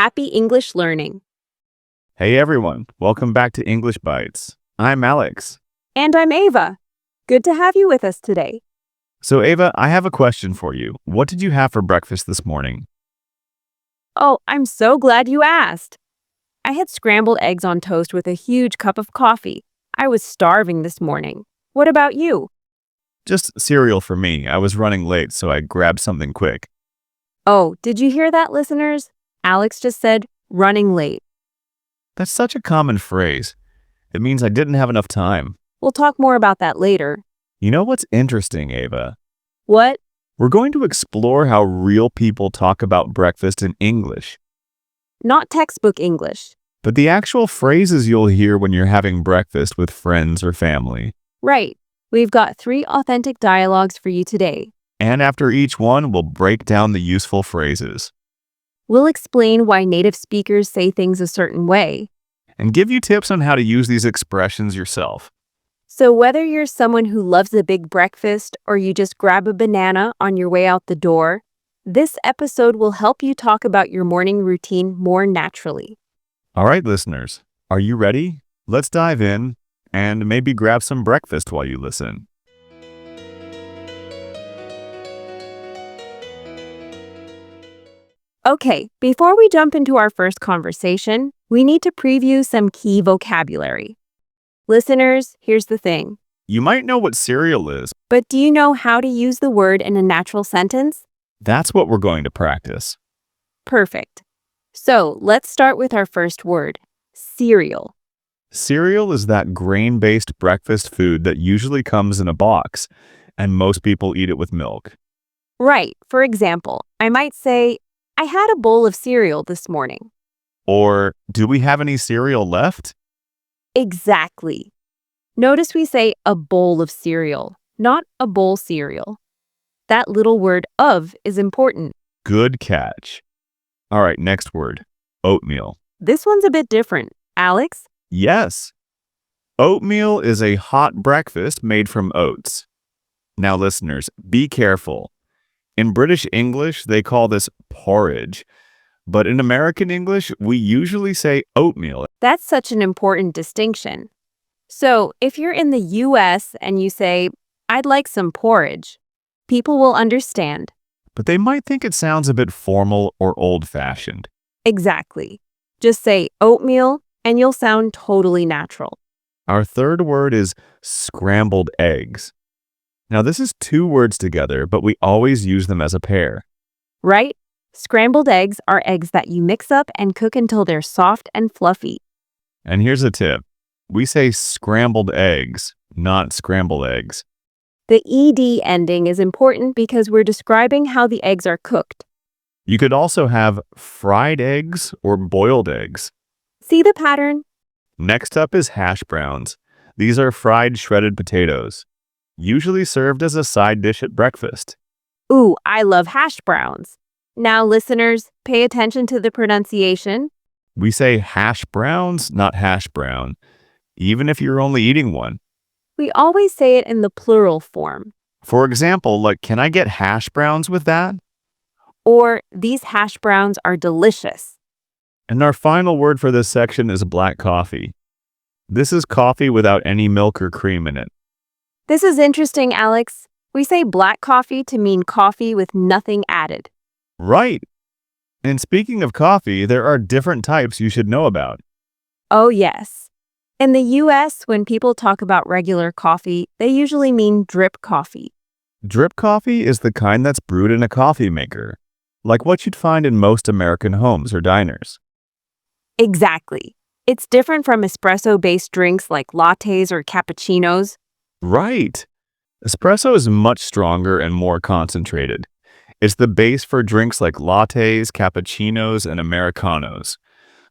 happy English learning. Hey everyone, welcome back to English Bites. I'm Alex. And I'm Ava. Good to have you with us today. So Ava, I have a question for you. What did you have for breakfast this morning? Oh, I'm so glad you asked. I had scrambled eggs on toast with a huge cup of coffee. I was starving this morning. What about you? Just cereal for me. I was running late, so I grabbed something quick. Oh, did you hear that, listeners? Alex just said, running late. That's such a common phrase. It means I didn't have enough time. We'll talk more about that later. You know what's interesting, Ava? What? We're going to explore how real people talk about breakfast in English. Not textbook English. But the actual phrases you'll hear when you're having breakfast with friends or family. Right. We've got 3 authentic dialogues for you today. And after each one, we'll break down the useful phrases. We'll explain why native speakers say things a certain way. And give you tips on how to use these expressions yourself. So whether you're someone who loves a big breakfast or you just grab a banana on your way out the door, this episode will help you talk about your morning routine more naturally. All right, listeners, are you ready? Let's dive in and maybe grab some breakfast while you listen. Okay, before we jump into our first conversation, we need to preview some key vocabulary. Listeners, here's the thing. You might know what cereal is. But do you know how to use the word in a natural sentence? That's what we're going to practice. Perfect. So let's start with our first word, cereal. Cereal is that grain-based breakfast food that usually comes in a box, and most people eat it with milk. Right. For example, I might say, I had a bowl of cereal this morning. Or, do we have any cereal left? Exactly. Notice we say a bowl of cereal, not a bowl cereal. That little word of is important. Good catch. All right, next word, oatmeal. This one's a bit different. Alex? Yes. Oatmeal is a hot breakfast made from oats. Now, listeners, be careful. In British English, they call this porridge. But in American English, we usually say oatmeal. That's such an important distinction. So, if you're in the US and you say, I'd like some porridge, people will understand. But they might think it sounds a bit formal or old-fashioned. Exactly. Just say oatmeal and you'll sound totally natural. Our third word is scrambled eggs. Now, this is 2 words together, but we always use them as a pair. Right? Scrambled eggs are eggs that you mix up and cook until they're soft and fluffy. And here's a tip. We say scrambled eggs, not scrambled eggs. The ed ending is important because we're describing how the eggs are cooked. You could also have fried eggs or boiled eggs. See the pattern? Next up is hash browns. These are fried shredded potatoes, usually served as a side dish at breakfast. Ooh, I love hash browns. Now, listeners, pay attention to the pronunciation. We say hash browns, not hash brown, even if you're only eating one. We always say it in the plural form. For example, like, can I get hash browns with that? Or, these hash browns are delicious. And our final word for this section is black coffee. This is coffee without any milk or cream in it. This is interesting, Alex. We say black coffee to mean coffee with nothing added. Right. And speaking of coffee, there are different types you should know about. Oh, yes. In the US, when people talk about regular coffee, they usually mean drip coffee. Drip coffee is the kind that's brewed in a coffee maker, like what you'd find in most American homes or diners. Exactly. It's different from espresso-based drinks like lattes or cappuccinos. Right. Espresso is much stronger and more concentrated. It's the base for drinks like lattes, cappuccinos, and Americanos.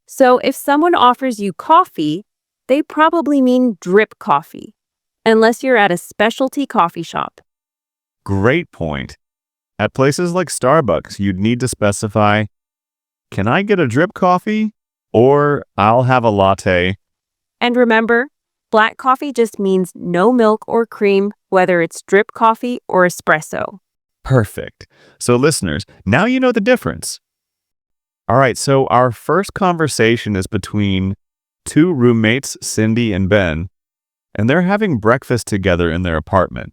So if someone offers you coffee, they probably mean drip coffee, unless you're at a specialty coffee shop. Great point. At places like Starbucks, you'd need to specify, can I get a drip coffee? Or I'll have a latte. And remember, black coffee just means no milk or cream, whether it's drip coffee or espresso. Perfect. So listeners, now you know the difference. All right, so our first conversation is between two roommates, Cindy and Ben, and they're having breakfast together in their apartment.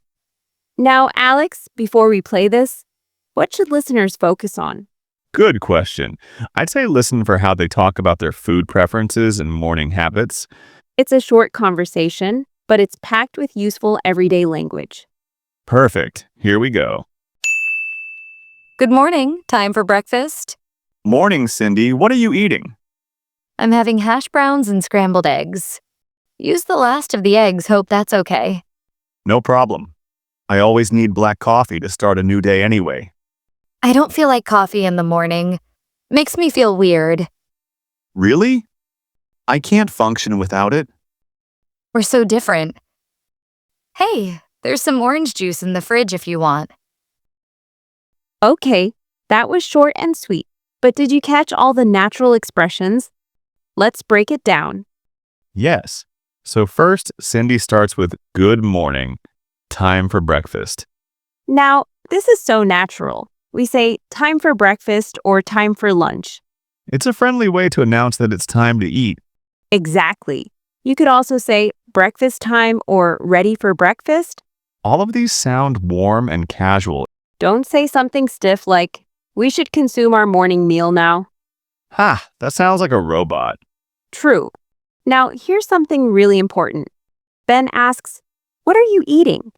Now, Alex, before we play this, what should listeners focus on? Good question. I'd say listen for how they talk about their food preferences and morning habits. It's a short conversation, but it's packed with useful everyday language. Perfect. Here we go. Good morning. Time for breakfast. Morning, Cindy. What are you eating? I'm having hash browns and scrambled eggs. Use the last of the eggs, hope that's okay. No problem. I always need black coffee to start a new day anyway. I don't feel like coffee in the morning. Makes me feel weird. Really? I can't function without it. We're so different. Hey, there's some orange juice in the fridge if you want. Okay, that was short and sweet, but did you catch all the natural expressions? Let's break it down. Yes. So first, Cindy starts with good morning. Time for breakfast. Now, this is so natural. We say time for breakfast or time for lunch. It's a friendly way to announce that it's time to eat. Exactly. You could also say breakfast time or ready for breakfast. All of these sound warm and casual. Don't say something stiff like, we should consume our morning meal now. Ha, that sounds like a robot. True. Now, here's something really important. Ben asks, what are you eating?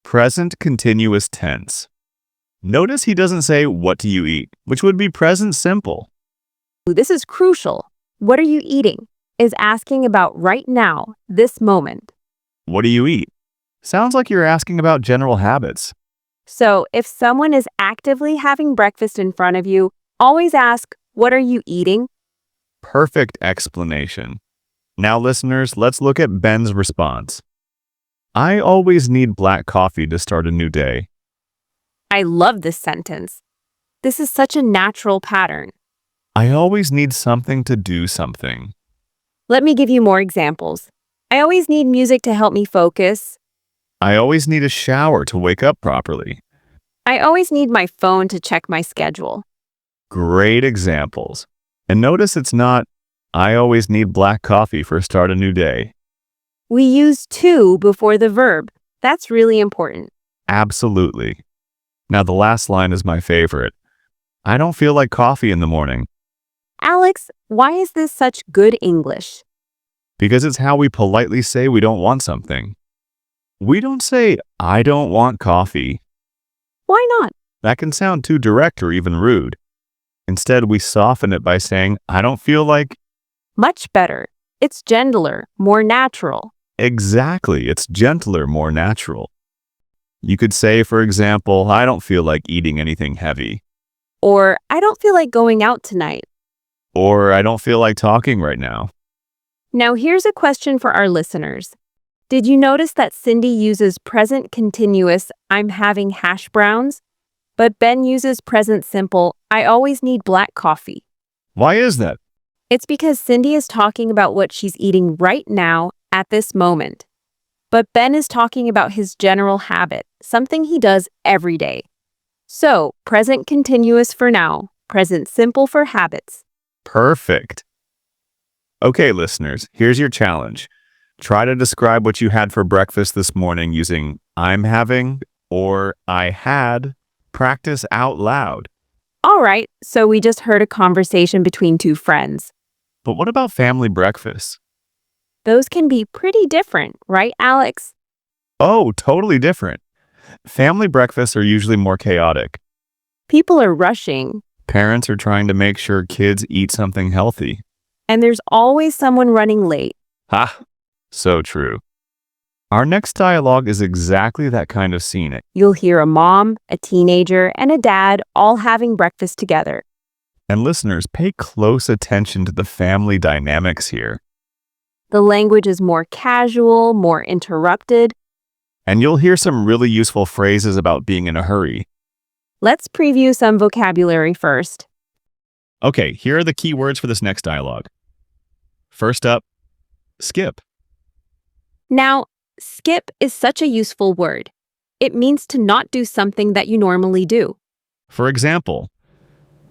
Present continuous tense. Notice he doesn't say, what do you eat, which would be present simple. This is crucial. What are you eating is asking about right now, this moment. What do you eat? Sounds like you're asking about general habits. So if someone is actively having breakfast in front of you, always ask, what are you eating? Perfect explanation. Now, listeners, let's look at Ben's response. I always need black coffee to start a new day. I love this sentence. This is such a natural pattern. I always need something to do something. Let me give you more examples. I always need music to help me focus. I always need a shower to wake up properly. I always need my phone to check my schedule. Great examples. And notice it's not, I always need black coffee for start a new day. We use to before the verb. That's really important. Absolutely. Now the last line is my favorite. I don't feel like coffee in the morning. Alex, why is this such good English? Because it's how we politely say we don't want something. We don't say, I don't want coffee. Why not? That can sound too direct or even rude. Instead, we soften it by saying, I don't feel like... Much better. It's gentler, more natural. Exactly, it's gentler, more natural. You could say, for example, I don't feel like eating anything heavy. Or, I don't feel like going out tonight. Or, I don't feel like talking right now. Now here's a question for our listeners. Did you notice that Cindy uses present continuous, I'm having hash browns? But Ben uses present simple, I always need black coffee. Why is that? It's because Cindy is talking about what she's eating right now at this moment. But Ben is talking about his general habit, something he does every day. So, present continuous for now, present simple for habits. Perfect. Okay, listeners, here's your challenge. Try to describe what you had for breakfast this morning using I'm having or I had. Practice out loud. All right, so we just heard a conversation between two friends. But what about family breakfasts? Those can be pretty different, right, Alex? Oh, totally different. Family breakfasts are usually more chaotic. People are rushing, Parents are trying to make sure kids eat something healthy. and there's always someone running late. Ha! So true. Our next dialogue is exactly that kind of scene. You'll hear a mom, a teenager, and a dad all having breakfast together. And listeners, pay close attention to the family dynamics here. The language is more casual, more interrupted. And you'll hear some really useful phrases about being in a hurry. Let's preview some vocabulary first. Okay, here are the key words for this next dialogue. First up, skip. Now, skip is such a useful word. It means to not do something that you normally do. For example,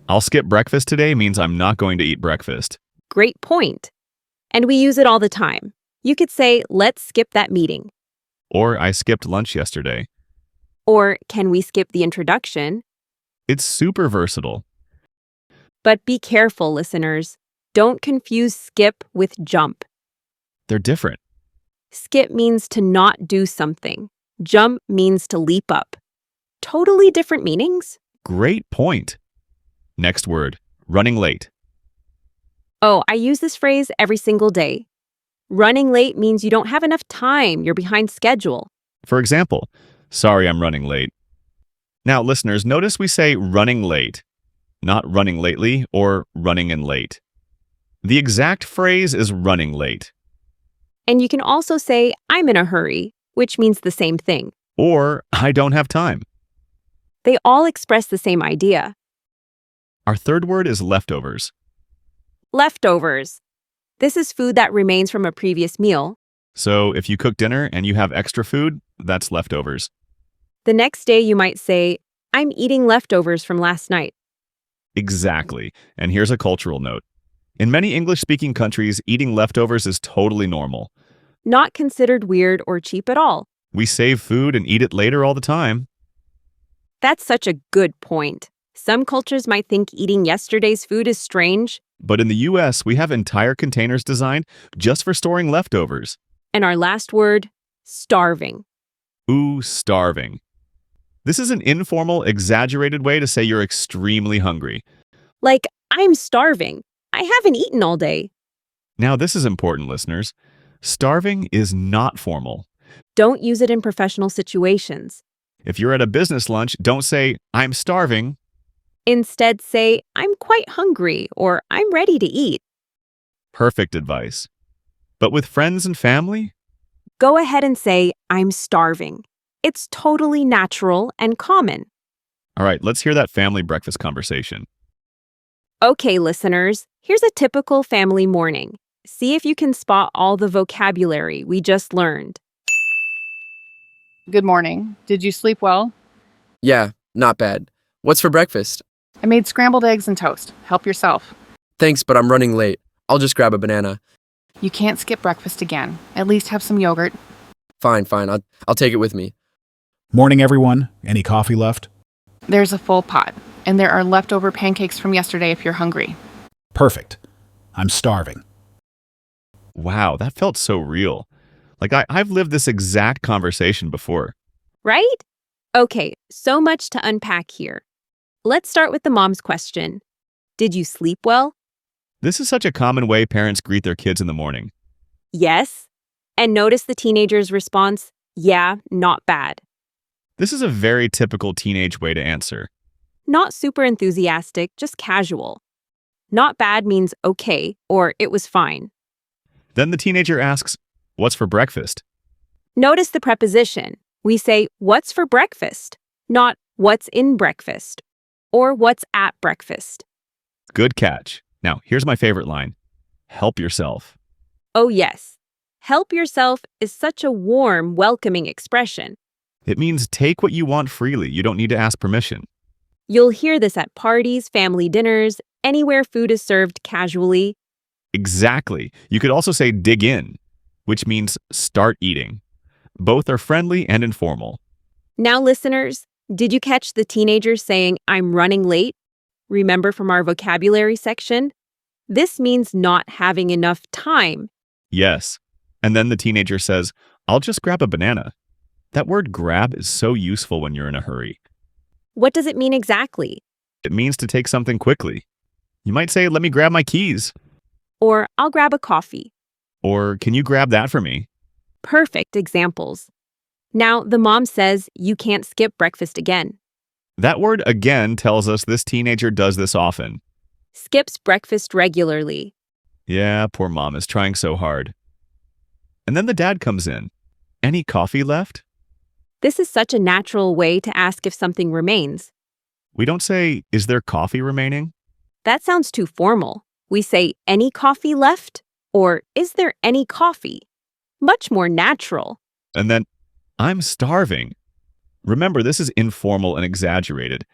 I'll skip breakfast today means I'm not going to eat breakfast. Great point. And we use it all the time. You could say, let's skip that meeting. Or I skipped lunch yesterday. Or can we skip the introduction? It's super versatile. But be careful, listeners. Don't confuse skip with jump. They're different. Skip means to not do something. Jump means to leap up. Totally different meanings. Great point. Next word, running late. Oh, I use this phrase every single day. Running late means you don't have enough time, you're behind schedule. For example, sorry I'm running late. Now, listeners, notice we say running late, not running lately or running in late. The exact phrase is running late. And you can also say, I'm in a hurry, which means the same thing. Or I don't have time. They all express the same idea. Our third word is leftovers. Leftovers. This is food that remains from a previous meal. So if you cook dinner and you have extra food, that's leftovers. The next day you might say, I'm eating leftovers from last night. Exactly. And here's a cultural note. In many English-speaking countries, eating leftovers is totally normal. Not considered weird or cheap at all. We save food and eat it later all the time. That's such a good point. Some cultures might think eating yesterday's food is strange. But in the US, we have entire containers designed just for storing leftovers. And our last word, starving. Ooh, starving. This is an informal, exaggerated way to say you're extremely hungry. Like, I'm starving. I haven't eaten all day. Now, this is important, listeners. Starving is not formal. Don't use it in professional situations. If you're at a business lunch, don't say, I'm starving. Instead, say, I'm quite hungry or I'm ready to eat. Perfect advice. But with friends and family? Go ahead and say, I'm starving. It's totally natural and common. All right, let's hear that family breakfast conversation. Okay, listeners, here's a typical family morning. See if you can spot all the vocabulary we just learned. Good morning. Did you sleep well? Yeah, not bad. What's for breakfast? I made scrambled eggs and toast. Help yourself. Thanks, but I'm running late. I'll just grab a banana. You can't skip breakfast again. At least have some yogurt. Fine. I'll take it with me. Morning, everyone. Any coffee left? There's a full pot, and there are leftover pancakes from yesterday if you're hungry. Perfect. I'm starving. Wow, that felt so real. Like I've lived this exact conversation before. Right? Okay, so much to unpack here. Let's start with the mom's question. Did you sleep well? This is such a common way parents greet their kids in the morning. Yes. And notice the teenager's response, yeah, not bad. This is a very typical teenage way to answer. Not super enthusiastic, just casual. Not bad means okay or it was fine. Then the teenager asks, what's for breakfast? Notice the preposition. We say, what's for breakfast? Not what's in breakfast or what's at breakfast. Good catch. Now, here's my favorite line. Help yourself. Oh yes. Help yourself is such a warm, welcoming expression. It means take what you want freely. You don't need to ask permission. You'll hear this at parties, family dinners, anywhere food is served casually. Exactly. You could also say dig in, which means start eating. Both are friendly and informal. Now, listeners, did you catch the teenager saying, I'm running late? Remember from our vocabulary section? This means not having enough time. Yes. And then the teenager says, I'll just grab a banana. That word grab is so useful when you're in a hurry. What does it mean exactly? It means to take something quickly. You might say, let me grab my keys. Or I'll grab a coffee. Or can you grab that for me? Perfect examples. Now, the mom says you can't skip breakfast again. That word again tells us this teenager does this often. Skips breakfast regularly. Yeah, poor mom is trying so hard. And then the dad comes in. Any coffee left? This is such a natural way to ask if something remains. We don't say, is there coffee remaining? That sounds too formal. We say, any coffee left? Or, is there any coffee? Much more natural. And then, I'm starving. Remember, this is informal and exaggerated.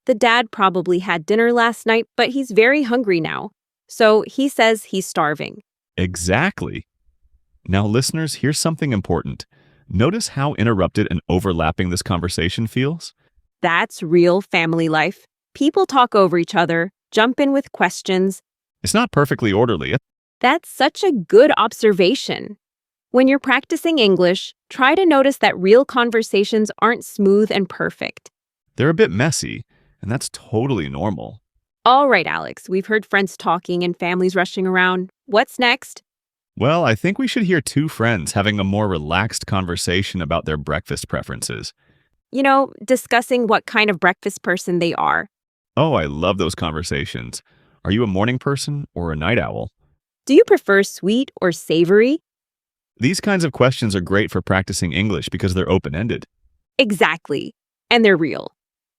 The dad probably had dinner last night, but he's very hungry now. So he says he's starving. Exactly. Now, listeners, here's something important. Notice how interrupted and overlapping this conversation feels? That's real family life. People talk over each other, jump in with questions. It's not perfectly orderly. That's such a good observation. When you're practicing English, try to notice that real conversations aren't smooth and perfect. They're a bit messy, and that's totally normal. All right, Alex, we've heard friends talking and families rushing around. What's next? Well, I think we should hear two friends having a more relaxed conversation about their breakfast preferences. Discussing what kind of breakfast person they are. Oh, I love those conversations. Are you a morning person or a night owl? Do you prefer sweet or savory? These kinds of questions are great for practicing English because they're open-ended. Exactly. And they're real.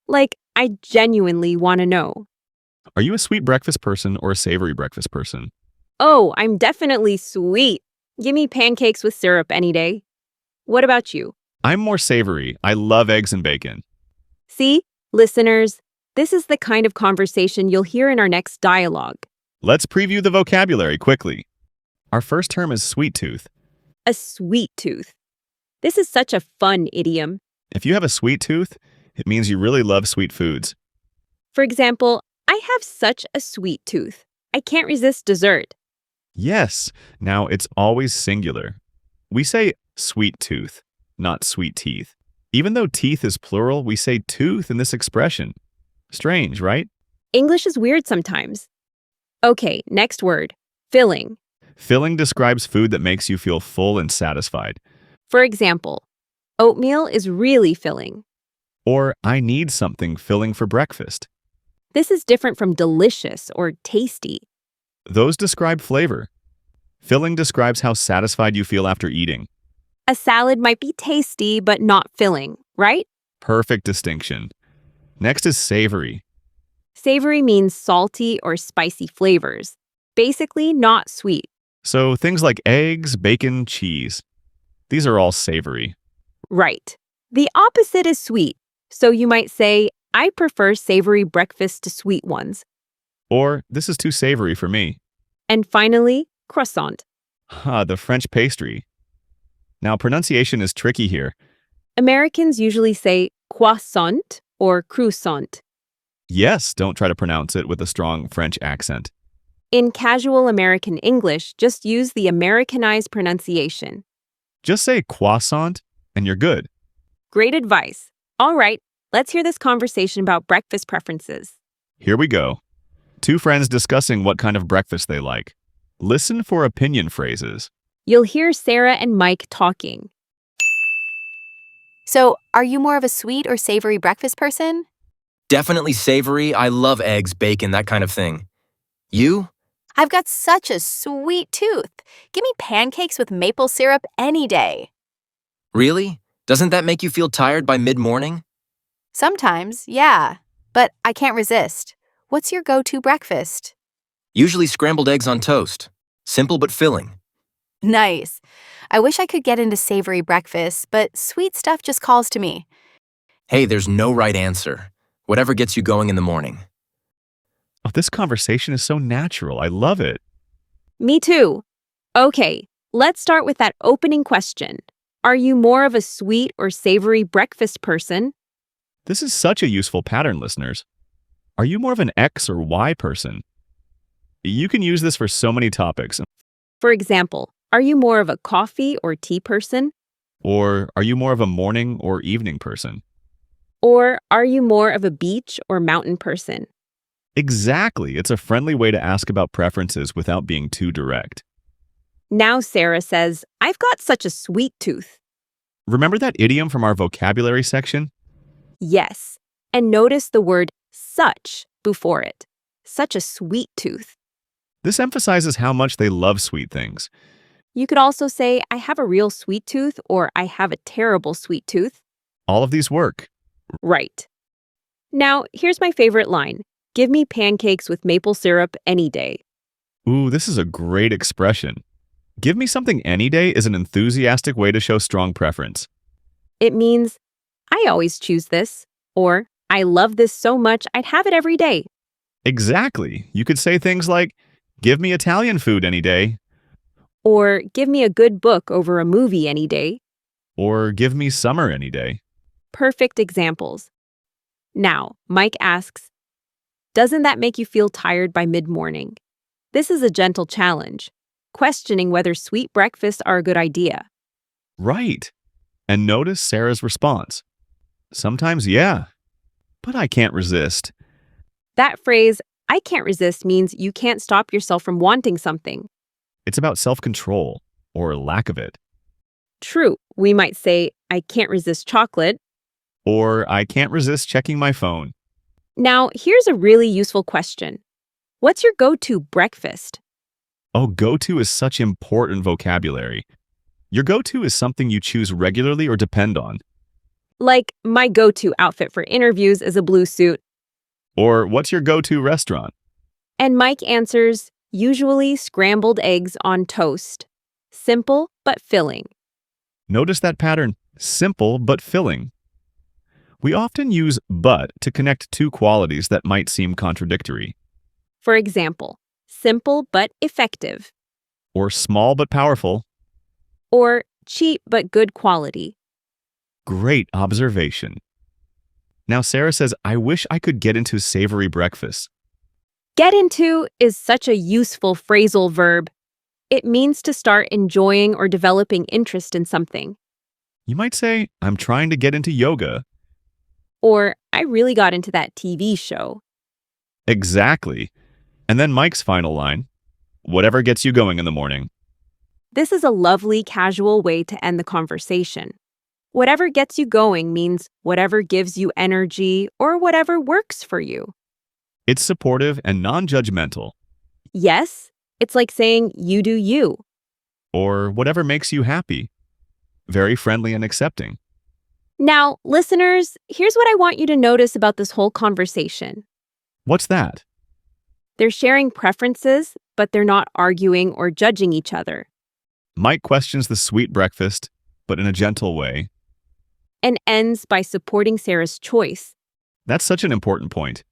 Like, I genuinely want to know. Are you a sweet breakfast person or a savory breakfast person? Oh, I'm definitely sweet. Give me pancakes with syrup any day. What about you? I'm more savory. I love eggs and bacon. See, listeners, this is the kind of conversation you'll hear in our next dialogue. Let's preview the vocabulary quickly. Our first term is sweet tooth. A sweet tooth. This is such a fun idiom. If you have a sweet tooth, it means you really love sweet foods. For example, I have such a sweet tooth. I can't resist dessert. Yes, now it's always singular. We say sweet tooth, not sweet teeth. Even though teeth is plural, we say tooth in this expression. Strange, right? English is weird sometimes. Okay, next word. Filling. Filling describes food that makes you feel full and satisfied. For example, oatmeal is really filling. Or, I need something filling for breakfast. This is different from delicious or tasty. Those describe flavor. Filling describes how satisfied you feel after eating. A salad might be tasty but not filling, right? Perfect distinction. Next is savory. Savory means salty or spicy flavors. Basically, not sweet. So things like eggs, bacon, cheese. These are all savory. Right. The opposite is sweet. So you might say, I prefer savory breakfast to sweet ones. Or, this is too savory for me. And finally, croissant. The French pastry. Now, pronunciation is tricky here. Americans usually say croissant or croissant. Yes, don't try to pronounce it with a strong French accent. In casual American English, just use the Americanized pronunciation. Just say croissant, and you're good. Great advice. All right, let's hear this conversation about breakfast preferences. Here we go. Two friends discussing what kind of breakfast they like. Listen for opinion phrases. You'll hear Sarah and Mike talking. So, are you more of a sweet or savory breakfast person? Definitely savory. I love eggs, bacon, that kind of thing. You? I've got such a sweet tooth. Give me pancakes with maple syrup any day. Really? Doesn't that make you feel tired by mid-morning? Sometimes, yeah. But I can't resist. What's your go-to breakfast? Usually scrambled eggs on toast. Simple but filling. Nice. I wish I could get into savory breakfast, but sweet stuff just calls to me. Hey, there's no right answer. Whatever gets you going in the morning. Oh, this conversation is so natural. I love it. Me too. Okay, let's start with that opening question. Are you more of a sweet or savory breakfast person? This is such a useful pattern, listeners. Are you more of an X or Y person? You can use this for so many topics. For example, are you more of a coffee or tea person? Or are you more of a morning or evening person? Or are you more of a beach or mountain person? Exactly. It's a friendly way to ask about preferences without being too direct. Now Sarah says, I've got such a sweet tooth. Remember that idiom from our vocabulary section? Yes. And notice the word such before it. Such a sweet tooth. This emphasizes how much they love sweet things. You could also say, I have a real sweet tooth or I have a terrible sweet tooth. All of these work. Right. Now, here's my favorite line. Give me pancakes with maple syrup any day. Ooh, this is a great expression. Give me something any day is an enthusiastic way to show strong preference. It means, I always choose this, or I love this so much, I'd have it every day. Exactly. You could say things like, give me Italian food any day, Or give me a good book over a movie any day. or give me summer any day. Perfect examples. Now, Mike asks, doesn't that make you feel tired by mid-morning? This is a gentle challenge, questioning whether sweet breakfasts are a good idea. Right. And notice Sarah's response. Sometimes, yeah, but I can't resist. That phrase, I can't resist, means you can't stop yourself from wanting something. It's about self-control, or lack of it. True, we might say, I can't resist chocolate. Or I can't resist checking my phone. Now, here's a really useful question. What's your go-to breakfast? Oh, go-to is such important vocabulary. Your go-to is something you choose regularly or depend on. Like, my go-to outfit for interviews is a blue suit. Or what's your go-to restaurant? And Mike answers, usually scrambled eggs on toast. Simple but filling. Notice that pattern, simple but filling. We often use but to connect two qualities that might seem contradictory, For example, simple but effective. or small but powerful. Or cheap but good quality. Great observation. Now Sarah says, I wish I could get into savory breakfast. Get into is such a useful phrasal verb. It means to start enjoying or developing interest in something. You might say, I'm trying to get into yoga. Or, I really got into that TV show. Exactly. And then Mike's final line, whatever gets you going in the morning. This is a lovely, casual way to end the conversation. Whatever gets you going means whatever gives you energy or whatever works for you. It's supportive and non-judgmental, Yes, it's like saying you do you. or whatever makes you happy. Very friendly and accepting. Now, listeners, here's what I want you to notice about this whole conversation. What's that? They're sharing preferences, but they're not arguing or judging each other. Mike questions the sweet breakfast, but in a gentle way. And ends by supporting Sarah's choice. That's such an important point.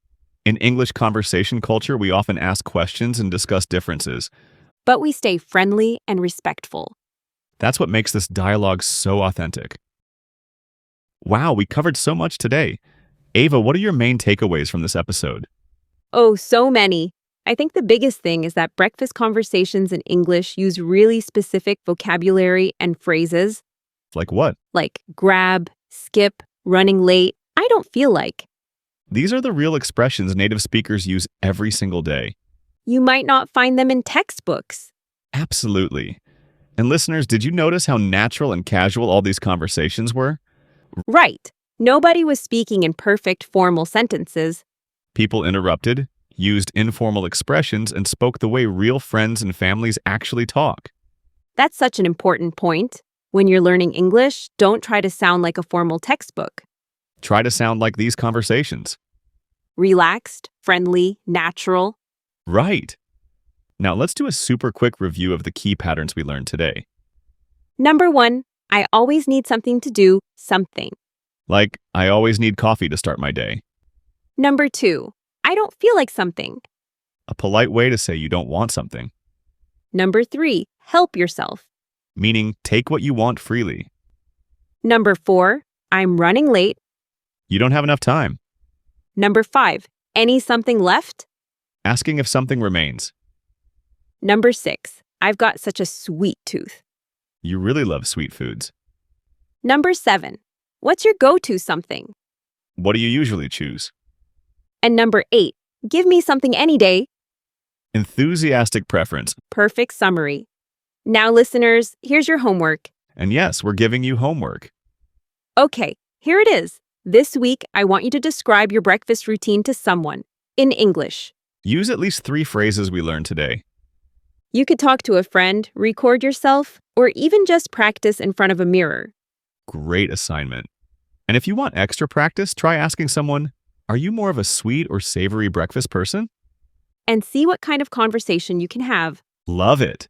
In English conversation culture, we often ask questions and discuss differences. But we stay friendly and respectful. That's what makes this dialogue so authentic. Wow, we covered so much today. Ava, what are your main takeaways from this episode? Oh, so many. I think the biggest thing is that breakfast conversations in English use really specific vocabulary and phrases Like what? like grab, skip, running late, I don't feel like. These are the real expressions native speakers use every single day. You might not find them in textbooks. Absolutely. And listeners, did you notice how natural and casual all these conversations were? Right. Nobody was speaking in perfect formal sentences. People interrupted, used informal expressions, and spoke the way real friends and families actually talk. That's such an important point. When you're learning English, don't try to sound like a formal textbook. Try to sound like these conversations. Relaxed, friendly, natural. Right. Now let's do a super quick review of the key patterns we learned today. Number 1, I always need something to do something. Like, I always need coffee to start my day. Number 2, I don't feel like something. A polite way to say you don't want something. Number 3, help yourself. Meaning, take what you want freely. Number 4, I'm running late. You don't have enough time. Number 5, any something left? Asking if something remains. Number 6, I've got such a sweet tooth. You really love sweet foods. Number 7, what's your go-to something? What do you usually choose? And number 8, give me something any day. Enthusiastic preference. Perfect summary. Now, listeners, here's your homework. And yes, we're giving you homework. Okay, here it is. This week, I want you to describe your breakfast routine to someone in English. Use at least 3 phrases we learned today. You could talk to a friend, record yourself, or even just practice in front of a mirror. Great assignment. And if you want extra practice, try asking someone, are you more of a sweet or savory breakfast person? And see what kind of conversation you can have. Love it.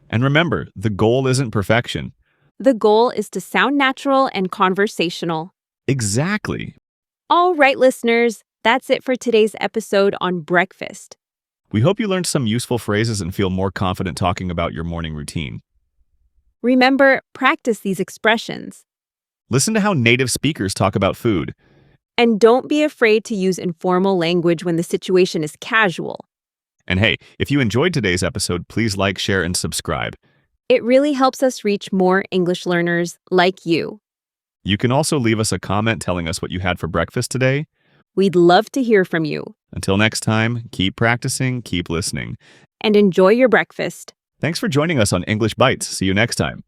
And remember, the goal isn't perfection. The goal is to sound natural and conversational. Exactly. All right, listeners, that's it for today's episode on breakfast. We hope you learned some useful phrases and feel more confident talking about your morning routine. Remember, practice these expressions. Listen to how native speakers talk about food. And don't be afraid to use informal language when the situation is casual. And hey, if you enjoyed today's episode, please like, share, and subscribe. It really helps us reach more English learners like you. You can also leave us a comment telling us what you had for breakfast today. We'd love to hear from you. Until next time, keep practicing, keep listening. And enjoy your breakfast. Thanks for joining us on English Bites. See you next time.